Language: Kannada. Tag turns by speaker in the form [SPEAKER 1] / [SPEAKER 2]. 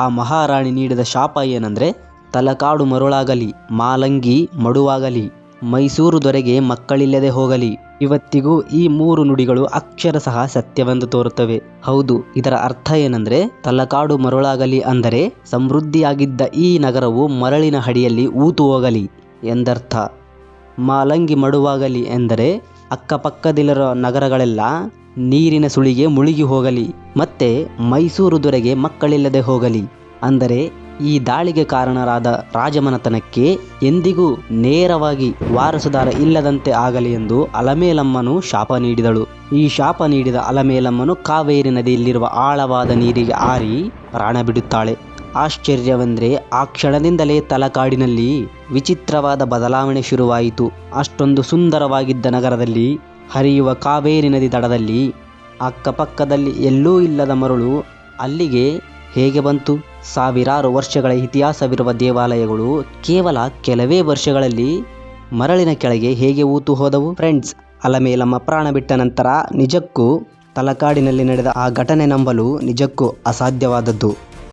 [SPEAKER 1] ಆ ಮಹಾರಾಣಿ ನೀಡಿದ ಶಾಪ ಏನಂದ್ರೆ ತಲಕಾಡು ಮರುಳಾಗಲಿ, ಮಾಲಂಗಿ ಮಡುವಾಗಲಿ, ಮೈಸೂರು ದೊರೆಗೆ ಮಕ್ಕಳಿಲ್ಲದೆ ಹೋಗಲಿ. ಇವತ್ತಿಗೂ ಈ 3 ನುಡಿಗಳು ಅಕ್ಷರಶಃ ಸತ್ಯವೆಂದು ತೋರುತ್ತವೆ. ಹೌದು, ಇದರ ಅರ್ಥ ಏನಂದ್ರೆ ತಲಕಾಡು ಮರುಳಾಗಲಿ ಅಂದರೆ ಸಮೃದ್ಧಿಯಾಗಿದ್ದ ಈ ನಗರವು ಮರಳಿನ ಅಡಿಯಲ್ಲಿ ಊತು ಹೋಗಲಿ ಎಂದರ್ಥ. ಮಾಲಂಗಿ ಮಡುವಾಗಲಿ ಎಂದರೆ ಅಕ್ಕಪಕ್ಕದಲ್ಲಿರೋ ನಗರಗಳೆಲ್ಲ ನೀರಿನ ಸುಳಿಗೆ ಮುಳುಗಿ ಹೋಗಲಿ. ಮತ್ತೆ ಮೈಸೂರು ದೊರೆಗೆ ಮಕ್ಕಳಿಲ್ಲದೆ ಹೋಗಲಿ ಅಂದರೆ ಈ ದಾಳಿಗೆ ಕಾರಣರಾದ ರಾಜಮನೆತನಕ್ಕೆ ಎಂದಿಗೂ ನೇರವಾಗಿ ವಾರಸುದಾರ ಇಲ್ಲದಂತೆ ಆಗಲಿ ಎಂದು ಅಲಮೇಲಮ್ಮನು ಶಾಪ ನೀಡಿದಳು. ಈ ಶಾಪ ನೀಡಿದ ಅಲಮೇಲಮ್ಮನು ಕಾವೇರಿ ನದಿಯಲ್ಲಿರುವ ಆಳವಾದ ನೀರಿಗೆ ಹಾರಿ ಪ್ರಾಣ ಬಿಡುತ್ತಾಳೆ. ಆಶ್ಚರ್ಯವೆಂದರೆ ಆ ಕ್ಷಣದಿಂದಲೇ ತಲಕಾಡಿನಲ್ಲಿ ವಿಚಿತ್ರವಾದ ಬದಲಾವಣೆ ಶುರುವಾಯಿತು. ಅಷ್ಟೊಂದು ಸುಂದರವಾಗಿದ್ದ ನಗರದಲ್ಲಿ ಹರಿಯುವ ಕಾವೇರಿ ನದಿ ದಡದಲ್ಲಿ ಅಕ್ಕಪಕ್ಕದಲ್ಲಿ ಎಲ್ಲೂ ಇಲ್ಲದ ಮರಳು ಅಲ್ಲಿಗೆ ಹೇಗೆ ಬಂತು? ಸಾವಿರಾರು ವರ್ಷಗಳ ಇತಿಹಾಸವಿರುವ ದೇವಾಲಯಗಳು ಕೇವಲ ಕೆಲವೇ ವರ್ಷಗಳಲ್ಲಿ ಮರಳಿನ ಕೆಳಗೆ ಹೇಗೆ ಊತು ಹೋದವು? ಫ್ರೆಂಡ್ಸ್, ಅಲಮೇಲಮ್ಮ ಪ್ರಾಣ ಬಿಟ್ಟ ನಂತರ ನಿಜಕ್ಕೂ ತಲಕಾಡಿನಲ್ಲಿ ನಡೆದ ಆ ಘಟನೆ ನಂಬಲು ನಿಜಕ್ಕೂ ಅಸಾಧ್ಯವಾದದ್ದು.